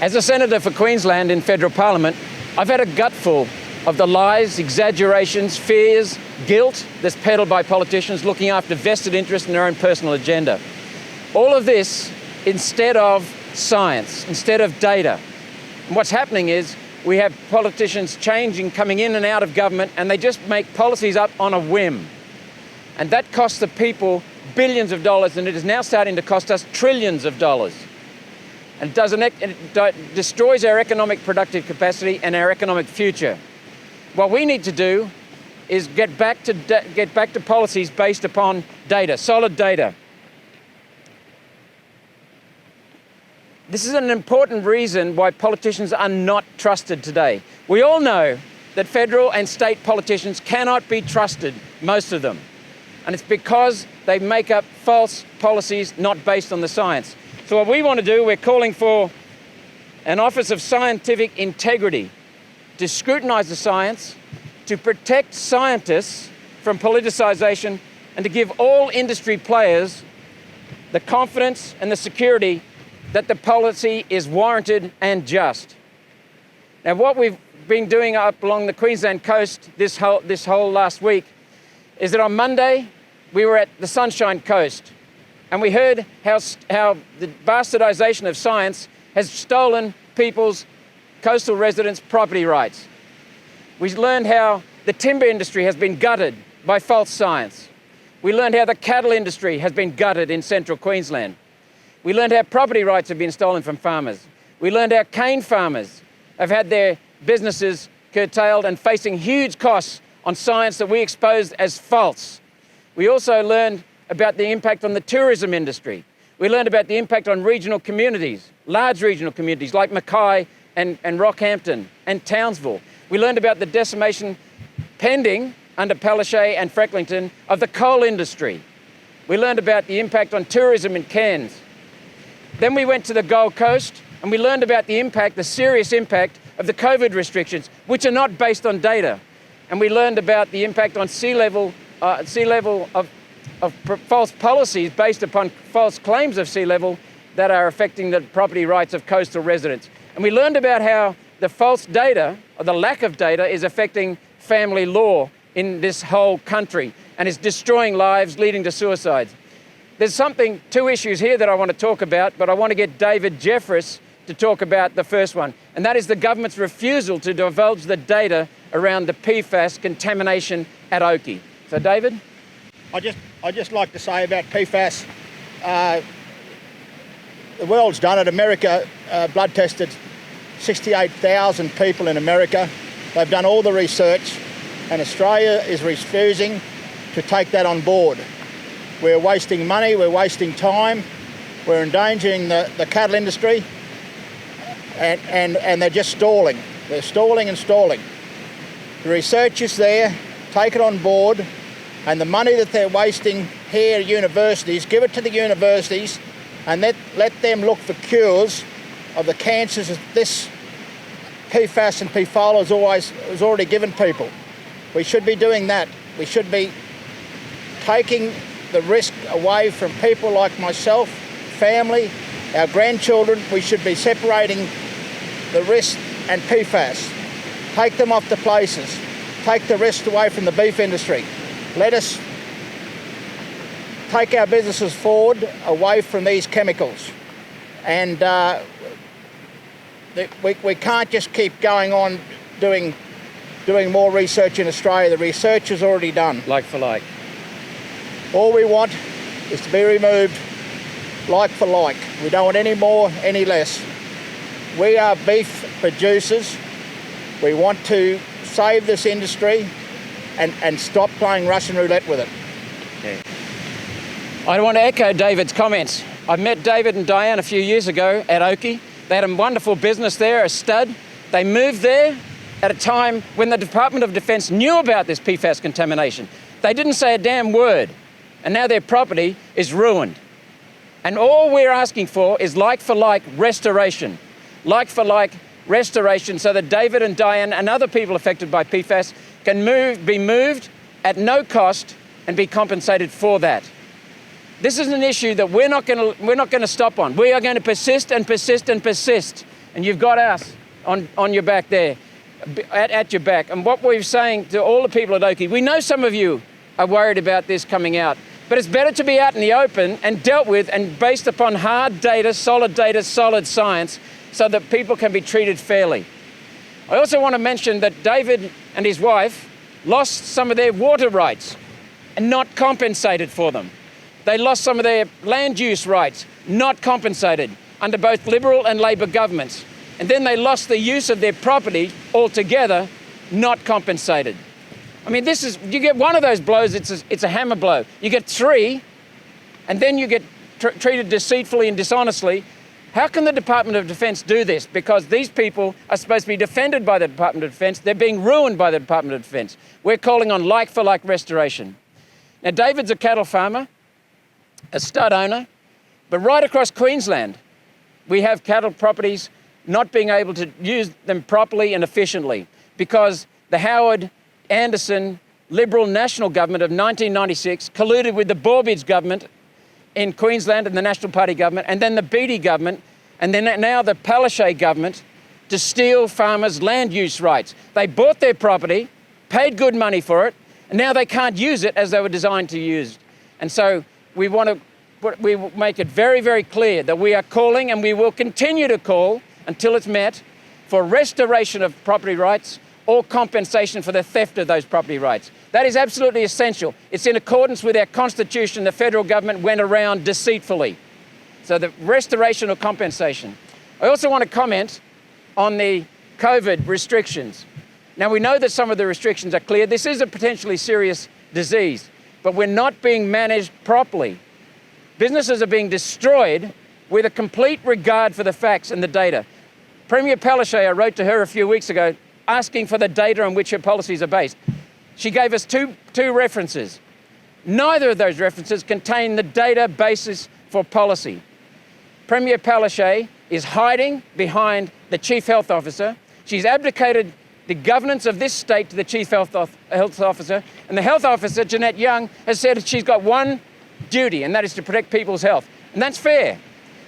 As a senator for Queensland in federal parliament, I've had a gutful of the lies, exaggerations, fears, guilt that's peddled by politicians looking after vested interest in their own personal agenda. All of this instead of science, instead of data. And what's happening is we have politicians changing, coming in and out of government, and they just make policies up on a whim. And that costs the people billions of dollars, and it is now starting to cost us trillions of dollars. And it destroys our economic productive capacity and our economic future. What we need to do is get back to policies based upon data, solid data. This is an important reason why politicians are not trusted today. We all know that federal and state politicians cannot be trusted, most of them. And it's because they make up false policies not based on the science. So what we want to do, we're calling for an Office of Scientific Integrity to scrutinise the science, to protect scientists from politicisation, and to give all industry players the confidence and the security that the policy is warranted and just. Now, what we've been doing up along the Queensland coast this whole last week is that on Monday we were at the Sunshine Coast, and we heard how the bastardisation of science has stolen people's coastal residents' property rights. We learned how the timber industry has been gutted by false science. We learned how the cattle industry has been gutted in central Queensland. We learned how property rights have been stolen from farmers. We learned how cane farmers have had their businesses curtailed and facing huge costs on science that we exposed as false. We also learned about the impact on the tourism industry. We learned about the impact on regional communities, large regional communities like Mackay and Rockhampton and Townsville. We learned about the decimation pending under Palaszczuk and Frecklington of the coal industry. We learned about the impact on tourism in Cairns. Then we went to the Gold Coast and we learned about the impact, the serious impact of the COVID restrictions, which are not based on data. And we learned about the impact on sea level of false policies based upon false claims of sea level that are affecting the property rights of coastal residents. And we learned about how the false data, or the lack of data, is affecting family law in this whole country and is destroying lives, leading to suicides. There's two issues here that I want to talk about, but I want to get David Jeffress to talk about the first one, and that is the government's refusal to divulge the data around the PFAS contamination at Oakey. So, David? I'd just like to say about PFAS, the world's done it. America blood tested 68,000 people in America. They've done all the research, and Australia is refusing to take that on board. We're wasting money, we're wasting time, we're endangering the cattle industry, and they're just stalling. They're stalling and stalling. The research is there, take it on board, and the money that they're wasting here at universities, give it to the universities and let them look for cures of the cancers that this PFAS and PFOA has already given people. We should be doing that. We should be taking the risk away from people like myself, family, our grandchildren. We should be separating the risk and PFAS. Take them off the places. Take the risk away from the beef industry. Let us take our businesses forward away from these chemicals. And we can't just keep going on doing more research in Australia. The research is already done. Like for like. All we want is to be removed like for like. We don't want any more, any less. We are beef producers. We want to save this industry and stop playing Russian roulette with it. Okay. I want to echo David's comments. I met David and Diane a few years ago at Oakey. They had a wonderful business there, a stud. They moved there at a time when the Department of Defence knew about this PFAS contamination. They didn't say a damn word, and now their property is ruined. And all we're asking for is like-for-like restoration. Like-for-like restoration so that David and Diane and other people affected by PFAS can be moved at no cost and be compensated for that. This is an issue that we're not going to stop on. We are going to persist and persist and persist And you've got us on your back there, at your back. And what we're saying to all the people at Oakey, we know some of you are worried about this coming out, but it's better to be out in the open and dealt with and based upon hard data, solid science, so that people can be treated fairly. I also want to mention that David and his wife lost some of their water rights and not compensated for them. They lost some of their land use rights, not compensated under both Liberal and Labor governments. And then they lost the use of their property altogether, not compensated. I mean, you get one of those blows, it's a hammer blow. You get three, and then you get treated deceitfully and dishonestly. How can the Department of Defence do this? Because these people are supposed to be defended by the Department of Defence. They're being ruined by the Department of Defence. We're calling on like-for-like restoration. Now, David's a cattle farmer, a stud owner, but right across Queensland, we have cattle properties not being able to use them properly and efficiently because the Howard Anderson Liberal National Government of 1996 colluded with the Borbidge government in Queensland and the National Party government, and then the Beattie government, and then now the Palaszczuk government to steal farmers' land use rights. They bought their property, paid good money for it, and now they can't use it as they were designed to use. And so we make it very, very clear that we are calling, and we will continue to call until it's met, for restoration of property rights or compensation for the theft of those property rights. That is absolutely essential. It's in accordance with our constitution. The federal government went around deceitfully. So the restoration or compensation. I also want to comment on the COVID restrictions. Now, we know that some of the restrictions are clear. This is a potentially serious disease, but we're not being managed properly. Businesses are being destroyed with a complete regard for the facts and the data. Premier Palaszczuk, I wrote to her a few weeks ago asking for the data on which her policies are based. She gave us two references. Neither of those references contain the data basis for policy. Premier Palaszczuk is hiding behind the Chief Health Officer. She's abdicated the governance of this state to the Chief Health Officer, and the Health Officer, Jeanette Young, has said she's got one duty, and that is to protect people's health. And that's fair.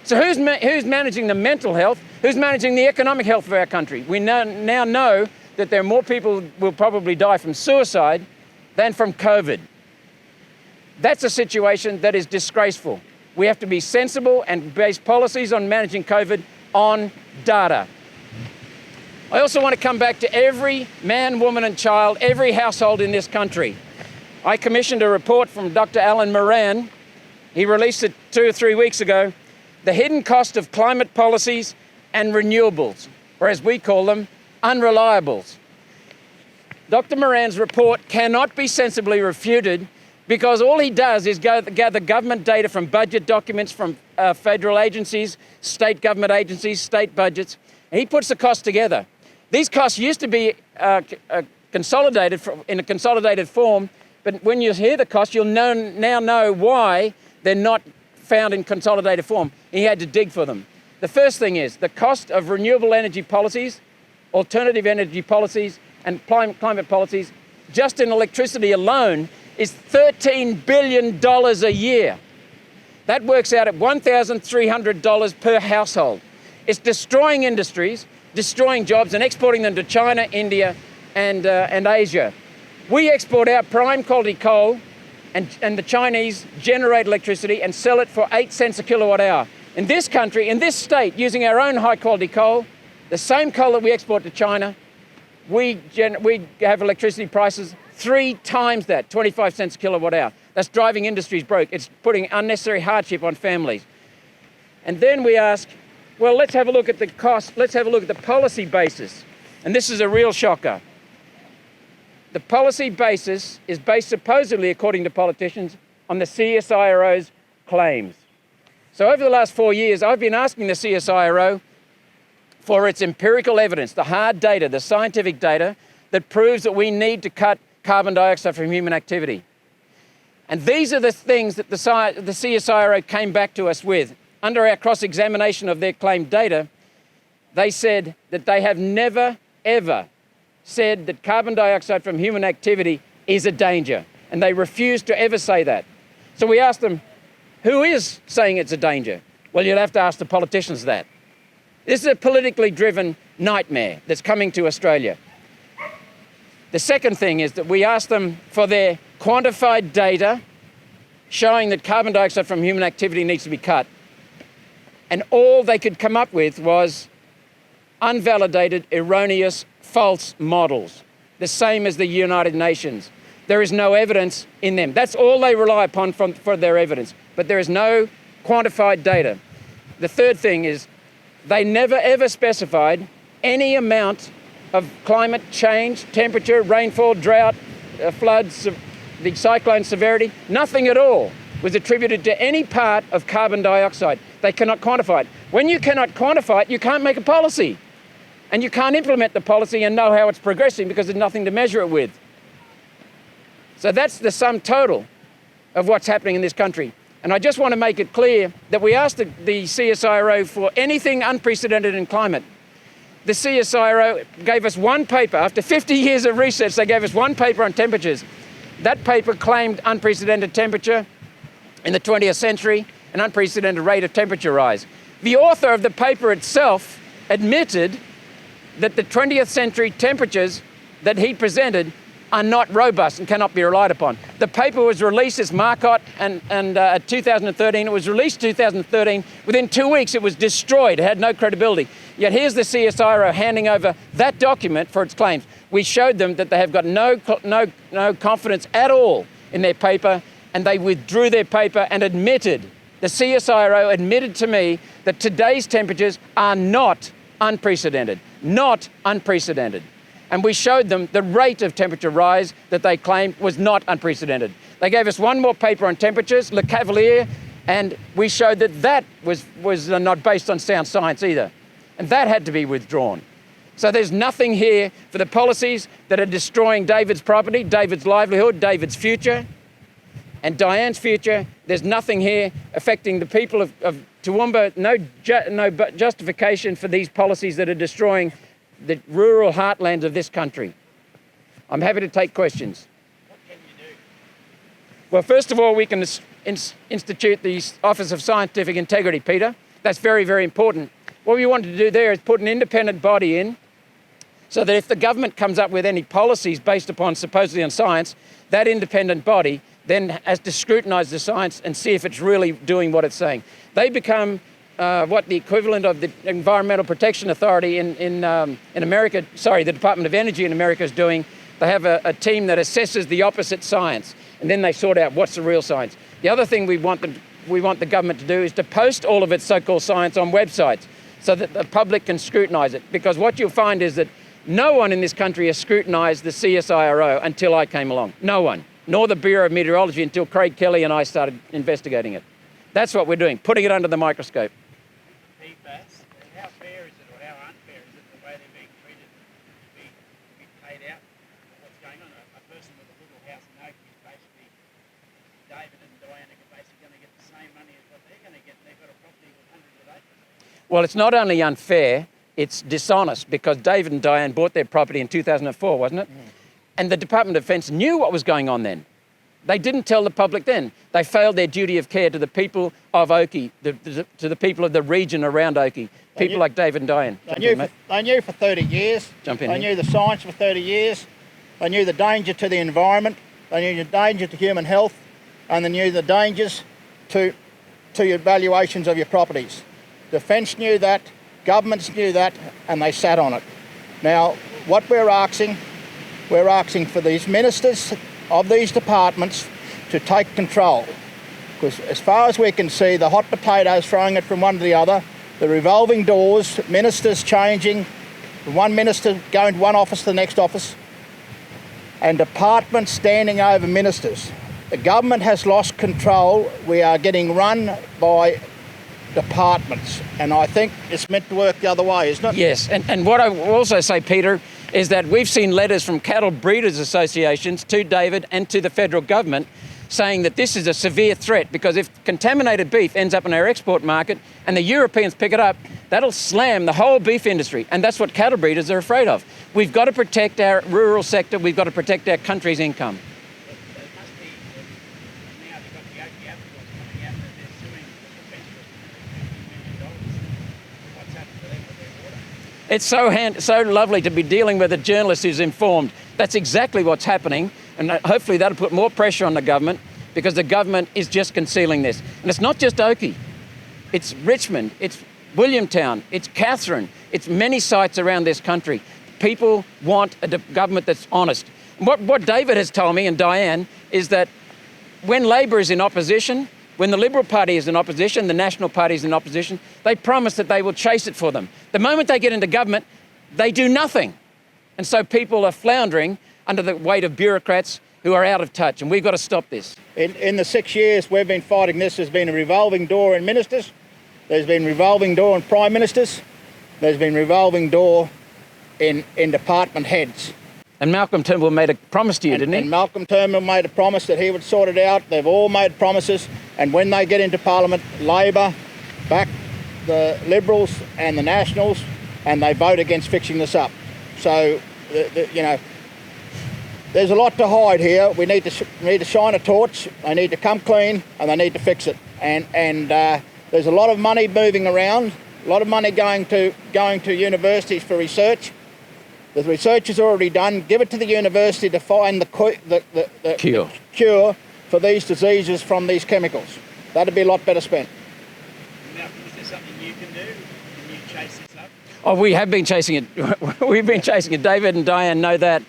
So who's managing the mental health? Who's managing the economic health of our country? We now know that there are more people who will probably die from suicide than from COVID. That's a situation that is disgraceful. We have to be sensible and base policies on managing COVID on data. I also want to come back to every man, woman and child, every household in this country. I commissioned a report from Dr. Alan Moran. He released it 2 or 3 weeks ago. The hidden cost of climate policies and renewables, or as we call them, unreliables. Dr. Moran's report cannot be sensibly refuted because all he does is gather government data from budget documents from federal agencies, state government agencies, state budgets, and he puts the costs together. These costs used to be consolidated in a consolidated form, but when you hear the costs, you'll now know why they're not found in consolidated form. He had to dig for them. The first thing is the cost of renewable energy policies, alternative energy policies, and climate policies, just in electricity alone, is $13 billion a year. That works out at $1,300 per household. It's destroying industries, destroying jobs, and exporting them to China, India, and Asia. We export our prime quality coal, and the Chinese generate electricity and sell it for 8 cents a kilowatt hour. In this country, in this state, using our own high quality coal, the same coal that we export to China, we have electricity prices 3 times that, 25 cents a kilowatt hour. That's driving industries broke. It's putting unnecessary hardship on families. And then we ask, well, let's have a look at the cost. Let's have a look at the policy basis. And this is a real shocker. The policy basis is based supposedly, according to politicians, on the CSIRO's claims. So over the last 4 years, I've been asking the CSIRO for its empirical evidence, the hard data, the scientific data that proves that we need to cut carbon dioxide from human activity. And these are the things that the CSIRO came back to us with. Under our cross-examination of their claimed data, they said that they have never, ever said that carbon dioxide from human activity is a danger. And they refused to ever say that. So we asked them, who is saying it's a danger? Well, you'll have to ask the politicians that. This is a politically driven nightmare that's coming to Australia. The second thing is that we asked them for their quantified data showing that carbon dioxide from human activity needs to be cut. And all they could come up with was unvalidated, erroneous, false models, the same as the United Nations. There is no evidence in them. That's all they rely upon for their evidence, but there is no quantified data. The third thing is they never ever specified any amount of climate change, temperature, rainfall, drought, floods, the cyclone severity. Nothing at all was attributed to any part of carbon dioxide. They cannot quantify it. When you cannot quantify it, you can't make a policy. And you can't implement the policy and know how it's progressing because there's nothing to measure it with. So that's the sum total of what's happening in this country. And I just want to make it clear that we asked the CSIRO for anything unprecedented in climate. The CSIRO gave us one paper. After 50 years of research, they gave us one paper on temperatures. That paper claimed unprecedented temperature in the 20th century, an unprecedented rate of temperature rise. The author of the paper itself admitted that the 20th century temperatures that he presented are not robust and cannot be relied upon. The paper was released as Marcotte and 2013. It was released 2013. Within 2 weeks, it was destroyed. It had no credibility. Yet here's the CSIRO handing over that document for its claims. We showed them that they have got no confidence at all in their paper, and they withdrew their paper and admitted, the CSIRO admitted to me that today's temperatures are not unprecedented, not unprecedented. And we showed them the rate of temperature rise that they claimed was not unprecedented. They gave us one more paper on temperatures, Le Cavalier, and we showed that that was not based on sound science either. And that had to be withdrawn. So there's nothing here for the policies that are destroying David's property, David's livelihood, David's future, and Diane's future. There's nothing here affecting the people of Toowoomba, no justification for these policies that are destroying the rural heartlands of this country. I'm happy to take questions. What can you do? Well, first of all, we can institute the Office of Scientific Integrity, Peter. That's very, very important. What we wanted to do there is put an independent body in so that if the government comes up with any policies based upon supposedly on science, that independent body then has to scrutinise the science and see if it's really doing what it's saying. They become what the equivalent of the Environmental Protection Authority in America, the Department of Energy in America is doing. They have a team that assesses the opposite science, and then they sort out what's the real science. The other thing we want the government to do is to post all of its so-called science on websites so that the public can scrutinise it. Because what you'll find is that no one in this country has scrutinised the CSIRO until I came along. No one. Nor the Bureau of Meteorology until Craig Kelly and I started investigating it. That's what we're doing, putting it under the microscope. PFAS, how fair is it or how unfair is it the way they're being treated to be paid out for what's going on? A person with a little house in Oak is basically, David and Diane are basically going to get the same money as what they're going to get. They've got a property with hundreds of acres. Well, it's not only unfair, it's dishonest, because David and Diane bought their property in 2004, wasn't it? And the Department of Defence knew what was going on then. They didn't tell the public then. They failed their duty of care to the people of Oakey, to the people of the region around Oakey, people like David and Diane. They knew for 30 years. Jump in. They knew the science for 30 years. They knew the danger to the environment. They knew the danger to human health, and they knew the dangers to your valuations of your properties. Defence knew that, governments knew that, and they sat on it. Now, what we're asking for these ministers of these departments to take control. Because as far as we can see, the hot potatoes throwing it from one to the other, the revolving doors, ministers changing, one minister going to one office to the next office, and departments standing over ministers. The government has lost control. We are getting run by departments, and I think it's meant to work the other way, isn't it? Yes, and what I will also say, Peter, is that we've seen letters from cattle breeders associations to David and to the federal government saying that this is a severe threat, because if contaminated beef ends up in our export market and the Europeans pick it up, that'll slam the whole beef industry, and that's what cattle breeders are afraid of. We've got to protect our rural sector, we've got to protect our country's income. But it must be now they've got the Oakey Abattoirs coming out that they're suing the defence for $150 million. What's happened to them? It's so lovely to be dealing with a journalist who's informed. That's exactly what's happening, and hopefully that'll put more pressure on the government, because the government is just concealing this. And it's not just Oakey. It's Richmond, it's Williamtown, it's Katherine, it's many sites around this country. People want a government that's honest. What David has told me, and Diane, is that when Labor is in opposition, when the Liberal Party is in opposition, the National Party is in opposition, they promise that they will chase it for them. The moment they get into government, they do nothing. And so people are floundering under the weight of bureaucrats who are out of touch, and we've got to stop this. In the 6 years we've been fighting this, there's been a revolving door in ministers, there's been a revolving door in prime ministers, there's been a revolving door in department heads. And Malcolm Turnbull made a promise to you, didn't he? And Malcolm Turnbull made a promise that he would sort it out. They've all made promises, and when they get into Parliament, Labor back the Liberals and the Nationals, and they vote against fixing this up. So, you know, there's a lot to hide here. We need to shine a torch. They need to come clean, and they need to fix it. And there's a lot of money moving around, a lot of money going to universities for research. The research is already done. Give it to the university to find the cure for these diseases from these chemicals. That'd be a lot better spent. Malcolm, is there something you can do? Can you chase this up? Oh, we have been chasing it. We've been chasing it. David and Diane know that.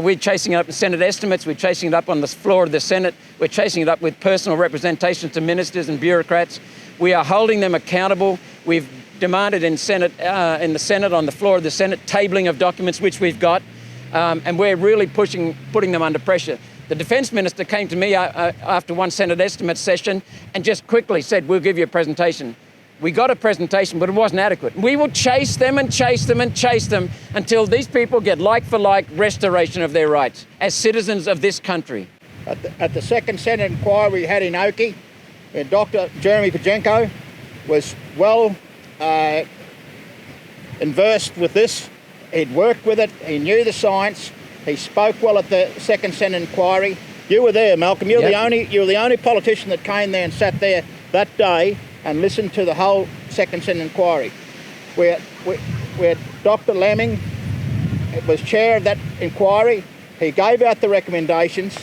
We're chasing it up in Senate estimates. We're chasing it up on the floor of the Senate. We're chasing it up with personal representation to ministers and bureaucrats. We are holding them accountable. We've demanded in the Senate, on the floor of the Senate, tabling of documents, which we've got, and we're really putting them under pressure. The Defence Minister came to me after one Senate estimate session and just quickly said, we'll give you a presentation. We got a presentation, but it wasn't adequate. We will chase them and chase them and chase them until these people get like-for-like restoration of their rights as citizens of this country. At the second Senate inquiry we had in Oakey, Dr. Jeremy Pajenko was well versed with this. He'd worked with it, he knew the science, he spoke well at the second Senate inquiry. You were there, Malcolm. You were the only politician that came there and sat there that day and listened to the whole second Senate inquiry. Where Dr. Lemming was chair of that inquiry. He gave out the recommendations.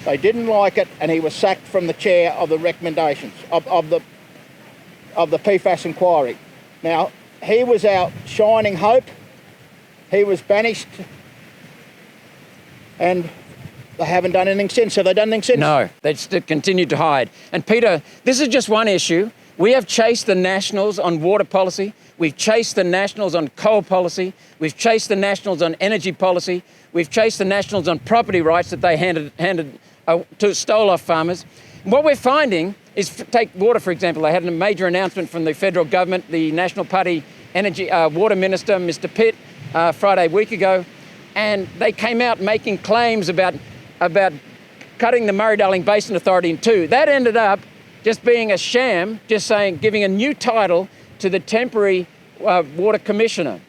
They didn't like it, and he was sacked from the chair of the recommendations of the PFAS inquiry. Now, he was our shining hope. He was banished, and they haven't done anything since. Have they done anything since? No, they still continue to hide. And Peter, this is just one issue. We have chased the Nationals on water policy. We've chased the Nationals on coal policy. We've chased the Nationals on energy policy. We've chased the Nationals on property rights that they stole off farmers. And what we're finding is, take water, for example. They had a major announcement from the federal government, the National Party Water Minister, Mr. Pitt, Friday week ago, and they came out making claims about cutting the Murray-Darling Basin Authority in two. That ended up just being a sham, giving a new title to the temporary water commissioner.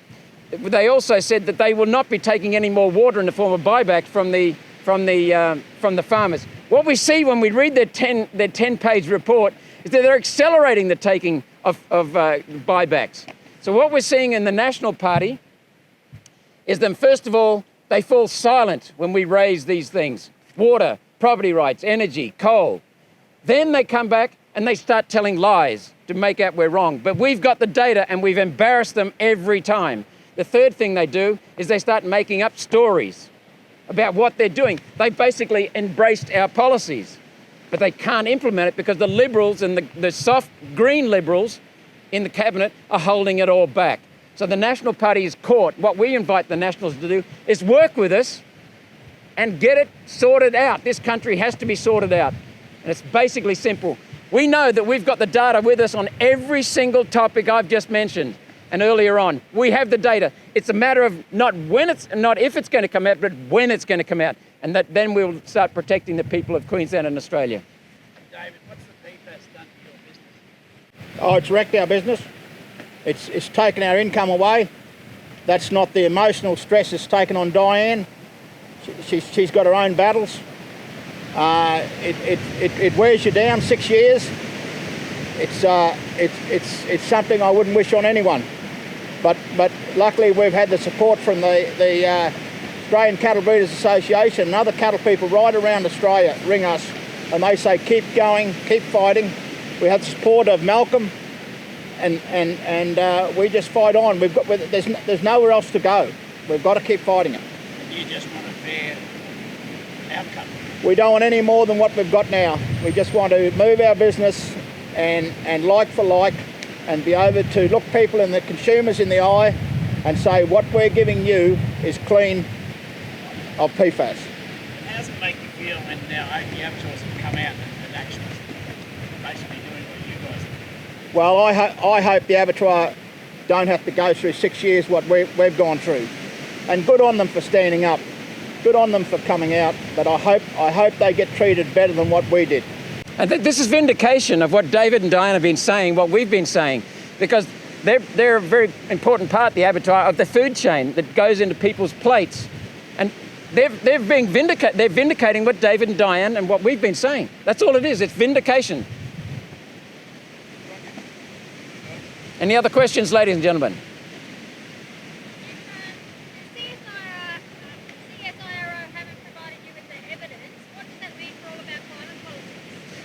They also said that they will not be taking any more water in the form of buyback from the farmers. What we see when we read their 10-page report is that they're accelerating the taking of buybacks. So what we're seeing in the National Party is that, first of all, they fall silent when we raise these things. Water, property rights, energy, coal. Then they come back and they start telling lies to make out we're wrong. But we've got the data and we've embarrassed them every time. The third thing they do is they start making up stories about what they're doing. They basically embraced our policies, but they can't implement it because the Liberals and the soft green Liberals in the cabinet are holding it all back. So the National Party is caught. What we invite the Nationals to do is work with us and get it sorted out. This country has to be sorted out. And it's basically simple. We know that we've got the data with us on every single topic I've just mentioned and earlier on. We have the data. It's a matter of not if it's going to come out, but when it's going to come out. And then we'll start protecting the people of Queensland and Australia. David, what's the PFAS done to your business? Oh, it's wrecked our business. It's taken our income away. That's not the emotional stress it's taken on Diane. She's got her own battles. It wears you down 6 years. It's something I wouldn't wish on anyone. But luckily we've had the support from the Australian Cattle Breeders Association and other cattle people right around Australia ring us and they say keep going, keep fighting. We have the support of Malcolm and we just fight on. There's nowhere else to go. We've got to keep fighting it. And you just want a fair outcome. We don't want any more than what we've got now. We just want to move our business and like for like and be able to look people and the consumers in the eye and say what we're giving you is clean of PFAS. How does it make you feel when now the abattoirs have come out and actually basically doing what you guys do? Well, I hope the abattoir don't have to go through 6 years what we've gone through. And good on them for standing up. Good on them for coming out, but I hope they get treated better than what we did. I think this is vindication of what David and Diane have been saying, what we've been saying, because they're a very important part, the abattoir, of the food chain that goes into people's plates. And they're vindicating what David and Diane and what we've been saying. That's all it is, it's vindication. Any other questions, ladies and gentlemen?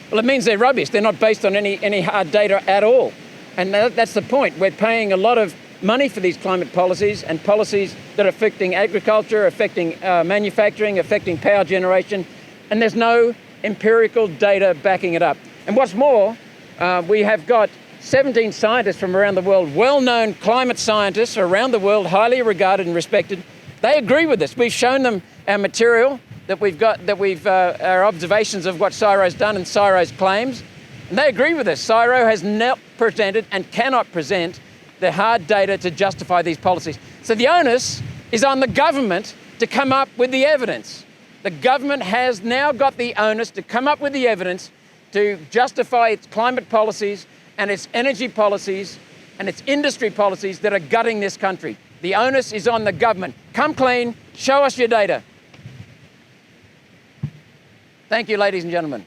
Well, it means they're rubbish. They're not based on any hard data at all. And that's the point. We're paying a lot of money for these climate policies and policies that are affecting agriculture, affecting manufacturing, affecting power generation, and there's no empirical data backing it up. And what's more, we have got 17 scientists from around the world, well-known climate scientists around the world, highly regarded and respected. They agree with this. We've shown them our material that we've got, our observations of what CSIRO's done and CSIRO's claims, and they agree with this. CSIRO has not presented and cannot present the hard data to justify these policies. So the onus is on the government to come up with the evidence. The government has now got the onus to come up with the evidence to justify its climate policies and its energy policies and its industry policies that are gutting this country. The onus is on the government. Come clean, show us your data. Thank you, ladies and gentlemen.